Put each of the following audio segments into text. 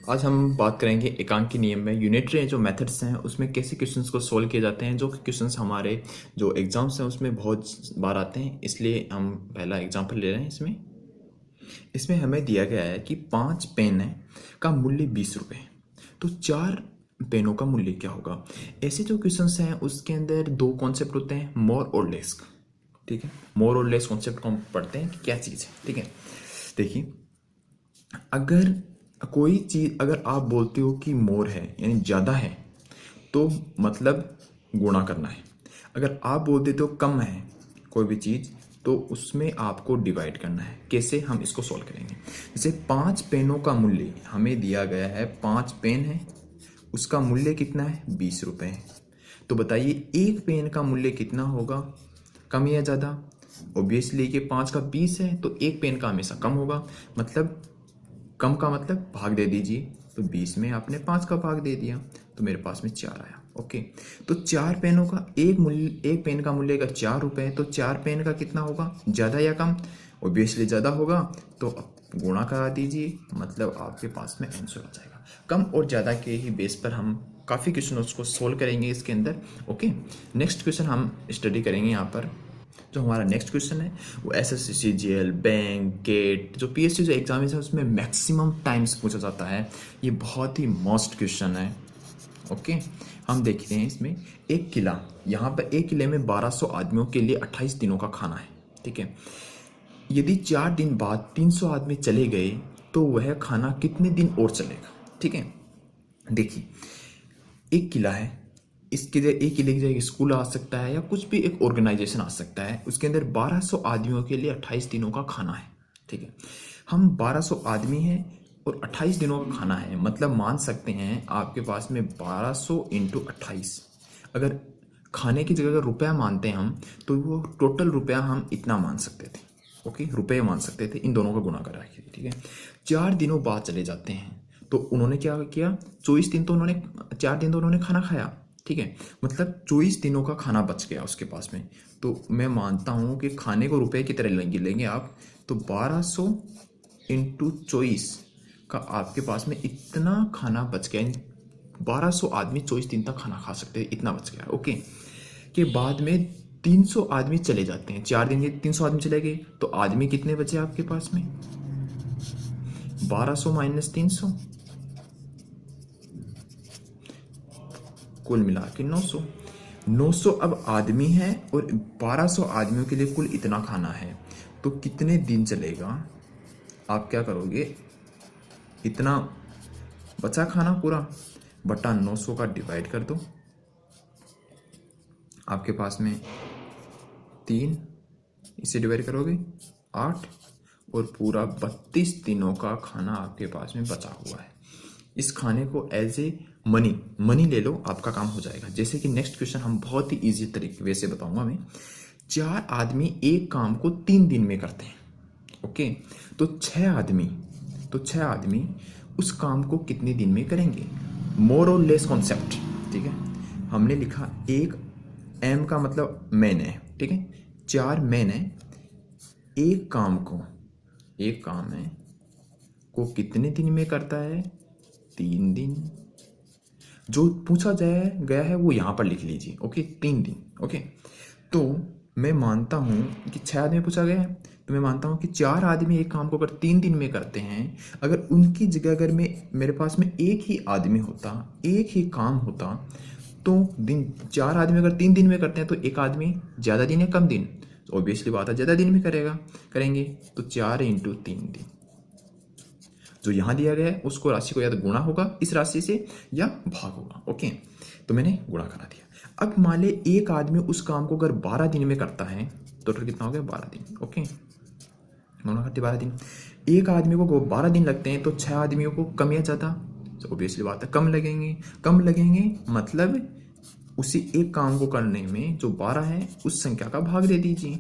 आज हम बात करेंगे एकांकी नियम में यूनिटरी जो मेथड्स हैं उसमें कैसे क्वेश्चंस को सॉल्व किए जाते हैं, जो क्वेश्चंस हमारे जो एग्जाम्स हैं उसमें बहुत बार आते हैं। इसलिए हम पहला एग्जांपल ले रहे हैं। इसमें हमें दिया गया है कि 5 पेन है का मूल्य 20 रुपये, तो 4 पेनों का मूल्य क्या होगा। ऐसे जो क्वेश्चंस हैं उसके अंदर दो कॉन्सेप्ट होते हैं, मोर और लेस। ठीक है, मोर और लेस कॉन्सेप्ट को हम पढ़ते हैं कि क्या चीज़ है। ठीक है, देखिए, अगर कोई चीज़ अगर आप बोलते हो कि मोर है यानी ज़्यादा है, तो मतलब गुणा करना है। अगर आप बोल देते हो कम है कोई भी चीज़, तो उसमें आपको डिवाइड करना है। कैसे हम इसको सॉल्व करेंगे। जैसे 5 पेनों का मूल्य हमें दिया गया है, 5 पेन है, उसका मूल्य कितना है, 20 रुपये है। तो बताइए एक पेन का मूल्य कितना होगा, कम या ज़्यादा। ऑब्वियसली कि 5 का 20 है तो एक पेन का हमेशा कम होगा, मतलब कम का मतलब भाग दे दीजिए। तो 20 में आपने 5 का भाग दे दिया तो मेरे पास में 4 आया। ओके, तो 4 पेनों का एक पेन का मूल्य का 4 रुपये, तो 4 पेन का कितना होगा, ज़्यादा या कम। ऑब्वियसली ज़्यादा होगा, तो अब गुणा करा दीजिए, मतलब आपके पास में आंसर आ जाएगा। कम और ज़्यादा के ही बेस पर हम काफ़ी क्वेश्चन को सोल्व करेंगे इसके अंदर। ओके, नेक्स्ट क्वेश्चन हम स्टडी करेंगे यहाँ पर। जो हमारा नेक्स्ट क्वेश्चन है वो एसएससी सीजीएल बैंक गेट जो पीएससी जो एग्जाम है उसमें मैक्सिमम टाइम्स पूछा जाता है। ये बहुत ही मोस्ट क्वेश्चन है। ओके, हम देखते हैं इसमें एक किला, यहाँ पर एक किले में 1200 आदमियों के लिए 28 दिनों का खाना है। ठीक है, यदि 4 दिन बाद 300 आदमी चले गए तो वह खाना कितने दिन और चलेगा। ठीक है, देखिए, एक किला है, इसके एक किले की जगह स्कूल आ सकता है या कुछ भी एक ऑर्गेनाइजेशन आ सकता है। उसके अंदर 1200 आदमियों के लिए 28 दिनों का खाना है। ठीक है, हम 1200 आदमी हैं और 28 दिनों का खाना है, मतलब मान सकते हैं आपके पास में 1200 इंटू 28। अगर खाने की जगह अगर रुपया मानते हैं हम, तो वो टोटल रुपया हम इतना मान सकते थे। ओके, रुपये मान सकते थे, इन दोनों का गुणा करा के। ठीक है, 4 दिनों बाद चले जाते हैं तो उन्होंने क्या किया, 24 दिन तो उन्होंने 4 दिन तो उन्होंने खाना खाया। ठीक है, मतलब 24 दिनों का खाना बच गया उसके पास में। तो मैं मानता हूँ कि खाने को रुपए की तरह लेंगे आप, तो 1200 इंटू 24 का आपके पास में इतना खाना बच गया। 1200 आदमी 24 दिन तक खाना खा सकते हैं, इतना बच गया। ओके, के बाद में 300 आदमी चले जाते हैं, 4 दिन के 300 आदमी चले गए, तो आदमी कितने बचे आपके पास में, 1200 माइनस 300, कुल मिला के 900। 900 अब आदमी है और 1200 आदमियों के लिए कुल इतना खाना है, तो कितने दिन चलेगा। आप क्या करोगे, इतना बचा खाना पूरा बटा 900 का डिवाइड कर दो, आपके पास में 3, इसे डिवाइड करोगे 8, और पूरा 32 दिनों का खाना आपके पास में बचा हुआ है। इस खाने को एज ए मनी ले लो, आपका काम हो जाएगा। जैसे कि नेक्स्ट क्वेश्चन हम बहुत ही इजी तरीके वैसे बताऊंगा मैं। 4 आदमी एक काम को 3 दिन में करते हैं। ओके, तो 6 आदमी उस काम को कितने दिन में करेंगे, मोर और लेस कॉन्सेप्ट। ठीक है, हमने लिखा एक एम का मतलब मैन है। ठीक है, 4 मैन है, एक काम है को कितने दिन में करता है, 3 दिन। जो पूछा जाए गया है वो यहाँ पर लिख लीजिए। ओके, 3 दिन। ओके, तो मैं मानता हूँ कि 6 आदमी पूछा गया है, तो मैं मानता हूँ कि 4 आदमी एक काम को अगर 3 दिन में करते हैं, अगर उनकी जगह अगर मेरे पास में एक ही आदमी होता, एक ही काम होता, तो दिन 4 आदमी अगर 3 दिन में करते हैं तो एक आदमी ज़्यादा दिन या कम दिन, तो ऑब्वियसली बात है ज़्यादा दिन में करेंगे। तो 4 इंटू 3 दिन जो यहाँ दिया गया है उसको राशि को या तो गुणा होगा इस राशि से या भाग होगा। ओके, तो मैंने गुणा करा दिया। अब मान ले एक आदमी उस काम को अगर 12 दिन में करता है, तो टोटल कितना हो गया, 12 दिन। ओके, गुणा करते 12 दिन, एक आदमी को 12 दिन लगते हैं, तो 6 आदमियों को कम या ज़्यादा, तो ऑब्वियसली बात है कम लगेंगे, मतलब उसी एक काम को करने में जो 12 है उस संख्या का भाग दे दीजिए,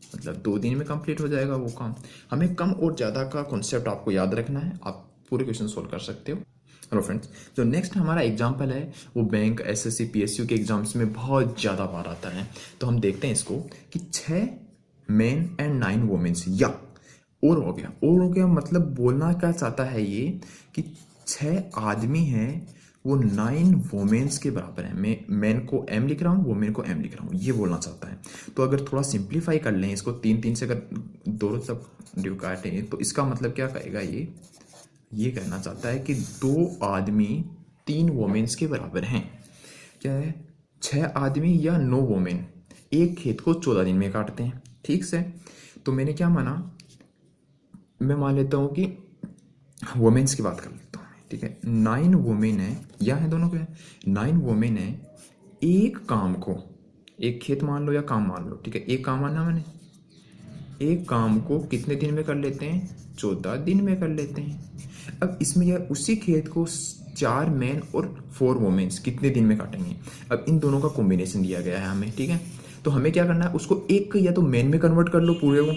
मतलब 2 दिन में कंप्लीट हो जाएगा वो काम। हमें कम और ज़्यादा का कॉन्सेप्ट आपको याद रखना है, आप पूरे क्वेश्चन सोल्व कर सकते हो। हेलो फ्रेंड्स, जो नेक्स्ट हमारा एग्जाम्पल है वो बैंक एसएससी पीएसयू के एग्जाम्स में बहुत ज़्यादा बार आता है। तो हम देखते हैं इसको कि 6 मेन एंड 9 वुमेन्स, या और हो गया मतलब बोलना क्या चाहता है ये कि 6 आदमी हैं वो 9 वोमेन्स के बराबर है। मैं मैन को एम लिख रहा हूँ, वोमेन को एम लिख रहा हूँ, ये बोलना चाहता है। तो अगर थोड़ा सिंप्लीफाई कर लें इसको, 3 से अगर दोनों तरफ काटें तो इसका मतलब क्या कहेगा, ये कहना चाहता है कि 2 आदमी 3 वोमेन्स के बराबर हैं। क्या है, 6 आदमी या 9 वोमेन एक खेत को 14 दिन में काटते हैं। ठीक से, तो मैंने क्या माना, मैं मान लेता हूँ कि वोमेन्स की बात कर लेता हूँ। ठीक है, 9 वोमेन है, या है दोनों के 9 वोमेन है, एक काम को, एक खेत मान लो या काम मान लो, ठीक है, एक काम माना मैंने, एक काम को कितने दिन में कर लेते हैं, 14 दिन में कर लेते हैं। अब इसमें यह उसी खेत को 4 मैन और 4 वोमेन्स कितने दिन में काटेंगे। अब इन दोनों का कॉम्बिनेशन दिया गया है हमें। ठीक है, तो हमें क्या करना है, उसको एक या तो मैन में कन्वर्ट कर लो पूरे को,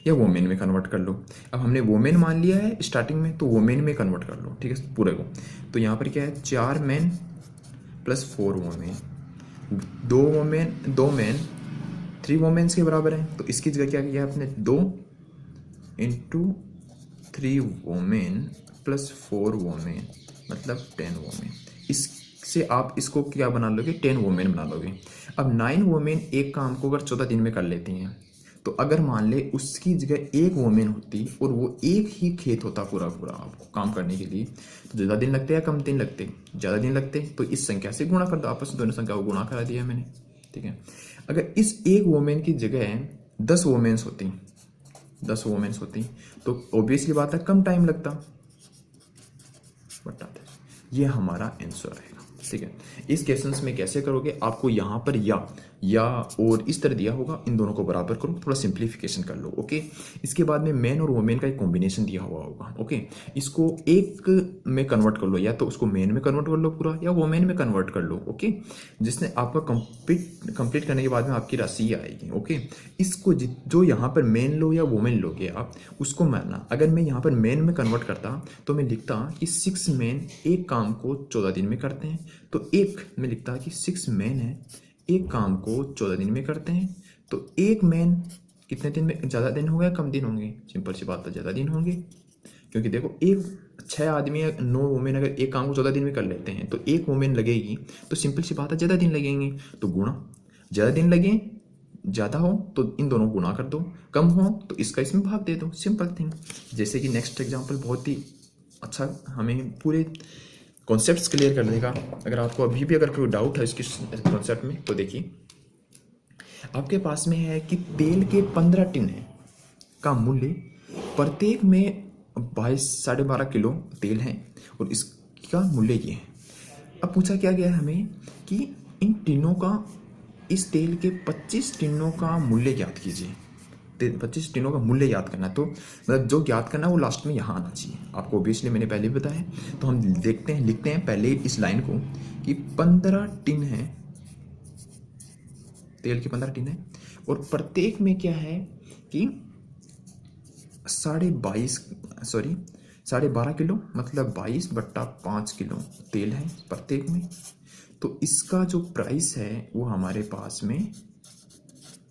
या वोमेन में कन्वर्ट कर लो। अब हमने वोमेन मान लिया है स्टार्टिंग में, तो वोमेन में कन्वर्ट कर लो। ठीक है, पूरे को। तो यहाँ पर क्या है, 4 man plus 4 women, 2 man 3 women's के बराबर है। तो इसकी जगह क्या किया आपने, 2 इंटू 3 वोमेन प्लस 4 वोमेन, मतलब 10 वोमेन। इससे आप इसको क्या बना लोगे, 10 वोमेन बना लोगे। अब 9 वोमेन एक काम को अगर 14 दिन में कर लेती हैं, तो अगर मान ले उसकी जगह एक वोमेन होती और वो एक ही खेत होता पूरा पूरा आपको काम करने के लिए, तो ज़्यादा दिन लगते या कम दिन लगते, ज़्यादा दिन लगते। तो इस संख्या से गुणा कर दो, आपस में दोनों संख्या को गुणा करा दिया मैंने। ठीक है, अगर इस एक वोमेन की जगह 10 वोमेन्स होती, 10 वोमेन्स होती, तो ऑब्वियसली बात है कम टाइम लगता, बटा 10। ये हमारा आंसर आएगा। ठीक है, इस क्वेश्चंस में कैसे करोगे, आपको यहाँ पर या और इस तरह दिया होगा, इन दोनों को बराबर करो, थोड़ा सिंप्लीफिकेशन कर लो। ओके, इसके बाद में मैन और वोमेन का एक कॉम्बिनेशन दिया हुआ होगा। ओके, इसको एक में कन्वर्ट कर लो, या तो उसको मैन में कन्वर्ट कर लो पूरा, या वोमेन में कन्वर्ट कर लो। ओके, जिसने आपका कंप्लीट करने के बाद में आपकी राशि आएगी। ओके, इसको जो यहाँ पर मैन लो या वोमेन लोगे आप, उसको मानना। अगर मैं यहाँ पर मैन में कन्वर्ट करता तो मैं लिखता कि 6 मैन एक काम को 14 दिन में करते हैं। तो एक में लिखता कि 6 मैन है, एक काम को 14 दिन में करते हैं। तो एक मैन कितने दिन में, ज़्यादा दिन होंगे या कम दिन होंगे, सिंपल सी बात है, ज़्यादा दिन होंगे। क्योंकि देखो, 6 आदमी या 9 वोमेन अगर एक काम को 14 दिन में कर लेते हैं, तो एक वोमेन लगेगी, तो सिंपल सी बात है ज़्यादा दिन लगेंगे, तो गुणा। ज़्यादा दिन लगे, ज़्यादा हो तो इन दोनों को गुणा कर दो, कम हो तो इसका इसमें भाग दे दो, सिंपल थिंग। जैसे कि नेक्स्ट एग्जाम्पल बहुत ही अच्छा हमें पूरे कॉन्सेप्ट्स क्लियर कर देगा। अगर आपको अभी भी अगर कोई डाउट है इसके कॉन्सेप्ट में, तो देखिए, आपके पास में है कि तेल के 15 टिन का मूल्य, प्रत्येक में 12.5 किलो तेल है और इसका मूल्य ये है। अब पूछा क्या गया है हमें कि इन टिनों का, इस तेल के 25 टिनों का मूल्य ज्ञात कीजिए। 25 टिनों का मूल्य याद करना, तो मतलब जो याद करना वो लास्ट में यहाँ आना चाहिए आपको। ऑब्वियसली मैंने पहले भी बताया, तो हम देखते हैं, लिखते हैं पहले इस लाइन को कि 15 टिन है, तेल के 15 टिन है, और प्रत्येक में क्या है कि 12.5 किलो, मतलब 22/5 किलो तेल है प्रत्येक में। तो इसका जो प्राइस है वो हमारे पास में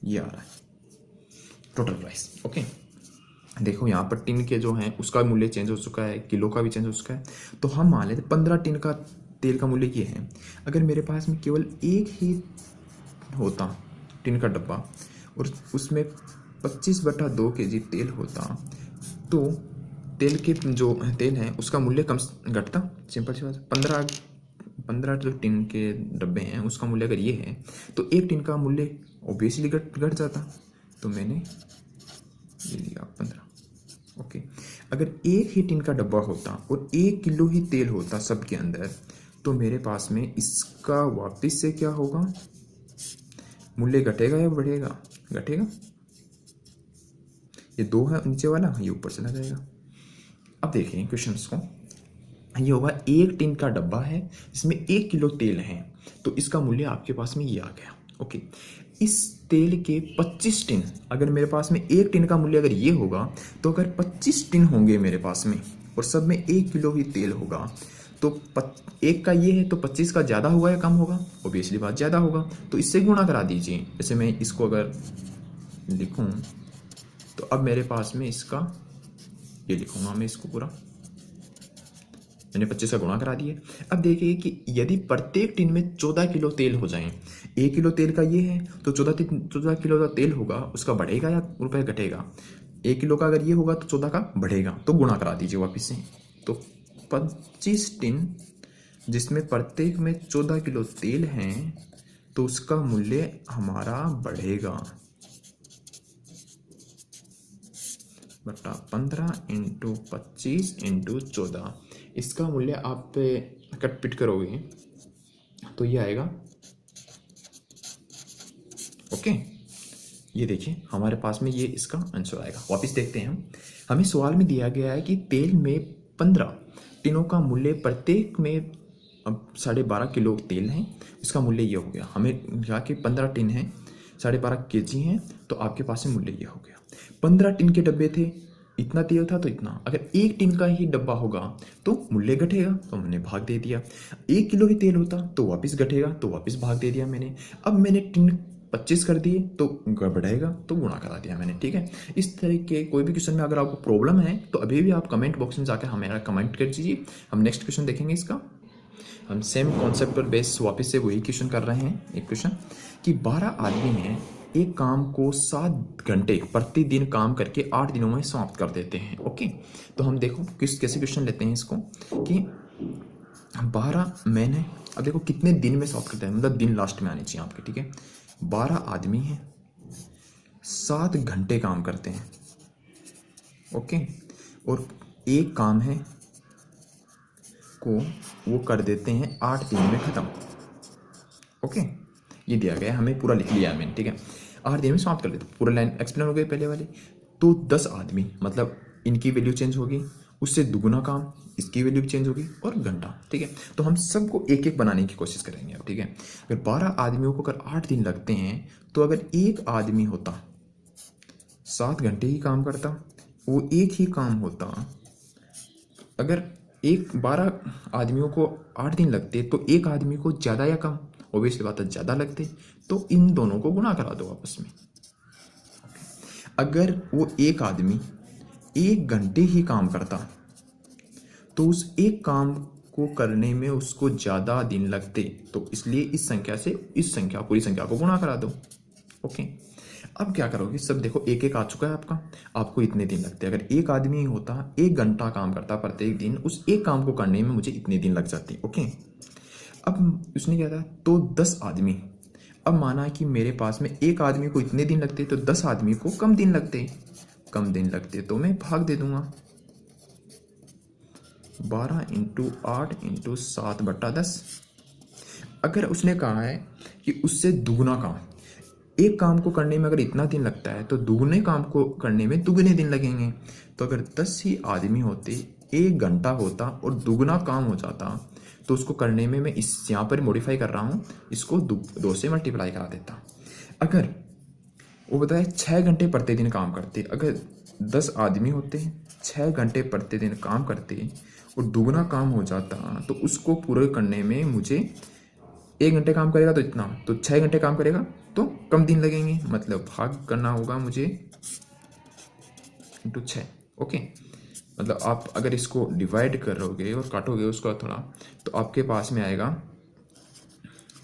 ये आ रहा है, टोटल प्राइस। ओके, देखो यहाँ पर टिन के जो हैं उसका मूल्य चेंज हो चुका है, किलो का भी चेंज हो चुका है। तो हम मान लेते 15 टिन का तेल का मूल्य ये है। अगर मेरे पास में केवल एक ही होता टिन का डब्बा और उसमें 25/2 kg तेल होता, तो तेल के जो तेल है उसका मूल्य कम घटता, सिंपल सी बात। 15 जो टिन के डब्बे हैं उसका मूल्य अगर ये है, तो एक टिन का मूल्य ऑब्वियसली घट जाता। तो मैंने ये लिया 15। ओके, अगर एक ही टिन का डब्बा होता और 1 किलो ही तेल होता सबके अंदर, तो मेरे पास में इसका वापस से क्या होगा, मूल्य घटेगा या बढ़ेगा, घटेगा। ये 2 है नीचे वाला, ये ऊपर चला जाएगा। अब देखें क्वेश्चंस को, ये होगा, एक टिन का डब्बा है इसमें 1 किलो तेल है, तो इसका मूल्य आपके पास में ये आ गया। ओके, इस तेल के 25 टिन, अगर मेरे पास में एक टिन का मूल्य अगर ये होगा, तो अगर 25 टिन होंगे मेरे पास में और सब में 1 किलो ही तेल होगा, तो एक का ये है, तो 25 का ज़्यादा होगा या कम होगा, ऑब्वियसली बात ज़्यादा होगा। तो इससे गुणा करा दीजिए। जैसे मैं इसको अगर लिखूं, तो अब मेरे पास में इसका ये लिखूंगा मैं इसको पूरा, मैंने 25 का गुणा करा दिया। अब देखिए कि यदि प्रत्येक टिन में 14 किलो तेल हो जाए, 1 किलो तेल का ये है तो 14 किलो का तेल होगा, उसका बढ़ेगा या रुपये घटेगा? 1 किलो का अगर ये होगा तो 14 का बढ़ेगा, तो गुणा करा दीजिए वापस से। तो 25 टिन जिसमें प्रत्येक में 14 किलो तेल हैं तो उसका मूल्य हमारा बढ़ेगा बटा 15 इंटू 25 इंटू 14। इसका मूल्य आप कट पिट करोगे तो ये आएगा। ओके, ये देखिए हमारे पास में ये इसका आंसर आएगा। वापस देखते हैं हम। हमें सवाल में दिया गया है कि तेल में 15 टिनों का मूल्य, प्रत्येक में अब 12.5 किलो तेल है, इसका मूल्य ये हो गया। हमें कहा कि 15 टिन है, 12.5 केजी हैं, तो आपके पास में मूल्य ये हो गया। 15 टिन के डब्बे थे, इतना तेल था तो इतना। अगर 1 टिन का ही डब्बा होगा तो मूल्य घटेगा, तो हमने भाग दे दिया। 1 किलो ही तेल होता तो वापस घटेगा, तो वापस भाग दे दिया मैंने। अब मैंने टिन 25 कर दिए तो बढ़ेगा, तो गुणा करा दिया मैंने। ठीक है, इस तरह के कोई भी क्वेश्चन में अगर आपको प्रॉब्लम है तो अभी भी आप कमेंट बॉक्स में जाकर हमें कमेंट कर दीजिए। हम नेक्स्ट क्वेश्चन देखेंगे इसका। हम सेम कॉन्सेप्ट पर बेस वापस से वही क्वेश्चन कर रहे हैं। एक क्वेश्चन कि 12 आदमी हैं, एक काम को 7 घंटे प्रतिदिन काम करके 8 दिनों में समाप्त कर देते हैं। ओके, तो हम देखो कैसे क्वेश्चन लेते हैं इसको कि 12 मैन है। अब देखो कितने दिन में समाप्त करते हैं, मतलब दिन लास्ट में आने चाहिए आपके। ठीक है, 12 आदमी हैं, 7 घंटे काम करते हैं। ओके, और एक काम है को वो कर देते हैं 8 दिन में ख़त्म। ओके, ये दिया गया है, हमें पूरा लिख लिया है मैंने। ठीक है, 8 दिन में समाप्त कर देते, पूरा लाइन एक्सप्लेन हो गई पहले वाली। तो 10 आदमी, मतलब इनकी वैल्यू चेंज होगी, उससे दुगुना काम, इसकी वैल्यू भी चेंज होगी, और घंटा। ठीक है, तो हम सबको एक एक बनाने की कोशिश करेंगे अब। ठीक है, अगर 12 आदमियों को अगर 8 दिन लगते हैं तो अगर एक आदमी होता 7 घंटे ही काम करता, वो एक ही काम होता। अगर 12 आदमियों को 8 दिन लगते तो एक आदमी को ज़्यादा या कम, ऑब्वियसली बात है ज़्यादा लगते, तो इन दोनों को गुणा करा दो आपस में। अगर वो एक आदमी 1 घंटे ही काम करता तो उस एक काम को करने में उसको ज़्यादा दिन लगते, तो इसलिए इस संख्या से इस संख्या, पूरी संख्या को गुणा करा दो। ओके, अब क्या करोगे, सब देखो एक एक आ चुका है आपका, आपको इतने दिन लगते। अगर एक आदमी होता 1 घंटा काम करता प्रत्येक दिन, उस एक काम को करने में मुझे इतने दिन लग जाते। ओके, अब उसने क्या था, तो 10 आदमी। अब माना कि मेरे पास में एक आदमी को इतने दिन लगते तो 10 आदमी को कम दिन लगते, तो मैं भाग दे दूंगा 12 इंटू 8 इंटू 7 बटा 10। अगर उसने कहा है कि उससे दुगना काम, एक काम को करने में अगर इतना दिन लगता है तो दुगने काम को करने में दुगने दिन लगेंगे। तो अगर 10 ही आदमी होते, 1 घंटा होता और दुगना काम हो जाता, तो उसको करने में मैं इस यहाँ पर मॉडिफाई कर रहा हूँ, इसको 2 से मल्टीप्लाई करा देता। अगर वो बताए 6 घंटे प्रतिदिन काम करते, अगर 10 आदमी होते 6 घंटे प्रतिदिन काम करते और दुगना काम हो जाता, तो उसको पूरे करने में मुझे 1 घंटे काम करेगा तो इतना, तो 6 घंटे काम करेगा तो कम दिन लगेंगे, मतलब भाग करना होगा मुझे इंटू 6। ओके, मतलब आप अगर इसको डिवाइड करोगे और काटोगे उसका थोड़ा, तो आपके पास में आएगा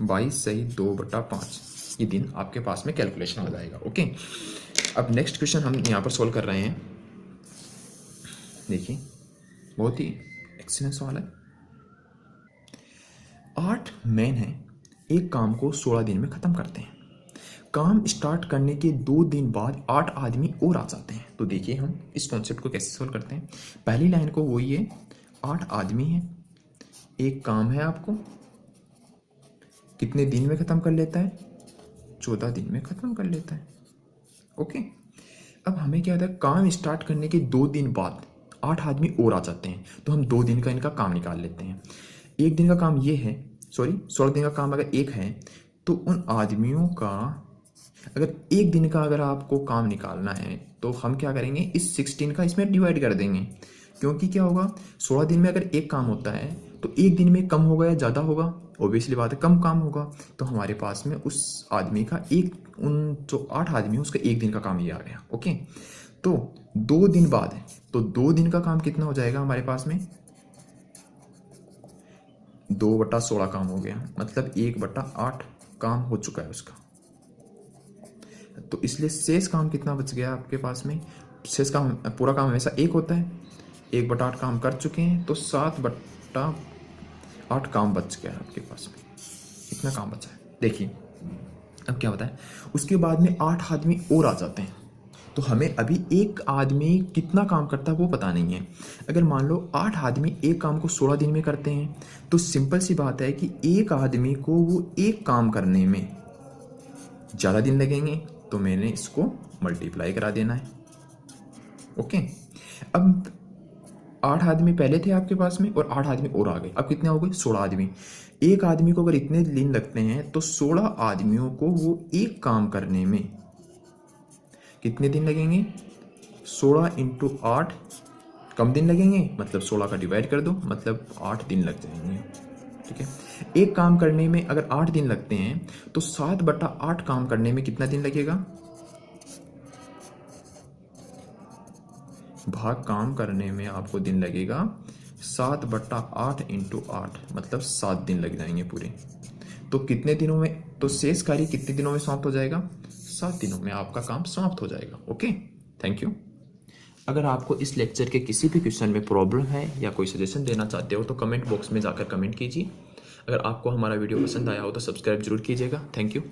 22 सही 2 बटा 5। ये दिन आपके पास में कैलकुलेशन आ जाएगा। ओके, अब नेक्स्ट क्वेश्चन हम यहाँ पर सोल्व कर रहे हैं। देखिए बहुत ही एक्सीलेंट सवाल है। 8 मैन हैं, एक काम को 16 दिन में ख़त्म करते हैं। काम स्टार्ट करने के 2 दिन बाद 8 आदमी और आ जाते हैं। तो देखिए हम इस कॉन्सेप्ट को कैसे सोल्व करते हैं। पहली लाइन को वही है, 8 आदमी हैं, एक काम है आपको, कितने दिन में ख़त्म कर लेता है, 14 दिन में ख़त्म कर लेता है। ओके, अब हमें क्या होता है, काम स्टार्ट करने के 2 दिन बाद 8 आदमी और आ जाते हैं, तो हम 2 दिन का इनका काम निकाल लेते हैं। 1 दिन का काम ये है, 16 दिन का काम अगर एक है, तो उन आदमियों का अगर 1 दिन का अगर आपको काम निकालना है तो हम क्या करेंगे, इस 16 का इसमें डिवाइड कर देंगे। क्योंकि क्या होगा, 16 दिन में अगर एक काम होता है तो 1 दिन में कम होगा या ज़्यादा होगा, ऑब्वियसली बात है कम काम होगा। तो हमारे पास में उस आदमी का उन जो 8 आदमी है उसका 1 दिन का काम ये आ गया। ओके, तो 2 दिन बाद है, तो 2 दिन का काम कितना हो जाएगा हमारे पास में, 2/16 काम हो गया, मतलब 1/8 काम हो चुका है उसका। तो इसलिए शेष काम कितना बच गया आपके पास में? शेष काम, पूरा काम हमेशा 1 होता है, 1/8 काम कर चुके हैं, तो 7/8 काम बच गया है आपके पास में। इतना काम बचा है। देखिए अब क्या होता है, उसके बाद में 8 आदमी और आ जाते हैं, तो हमें अभी एक आदमी कितना काम करता है वो पता नहीं है। अगर मान लो 8 आदमी एक काम को 16 दिन में करते हैं, तो सिंपल सी बात है कि एक आदमी को वो एक काम करने में ज़्यादा दिन लगेंगे, तो मैंने इसको मल्टीप्लाई करा देना है। ओके, अब 8 आदमी पहले थे आपके पास में और 8 आदमी और आ गए, अब कितने हो गए? 16 आदमी। एक आदमी को अगर इतने दिन लगते हैं, तो 16 आदमियों को वो एक काम करने में कितने दिन लगेंगे? 16 × 8 कम दिन लगेंगे, मतलब 16 का डिवाइड कर दो, मतलब 8 दिन लग जाएंगे। ठीक है, एक काम करने में अगर 8 दिन लगते हैं, तो 7/8 काम करने में कितना दिन लगेगा? भाग काम करने में आपको दिन लगेगा 7/8 × 8, मतलब 7 दिन लग जाएंगे पूरे। तो कितने दिनों में, तो शेष कार्य कितने दिनों में समाप्त हो जाएगा? 7 दिनों में आपका काम समाप्त हो जाएगा। Okay, thank you. अगर आपको इस लेक्चर के किसी भी क्वेश्चन में प्रॉब्लम है या कोई सजेशन देना चाहते हो, तो कमेंट बॉक्स में जाकर कमेंट कीजिए। अगर आपको हमारा वीडियो पसंद आया हो तो सब्सक्राइब जरूर कीजिएगा। Thank you.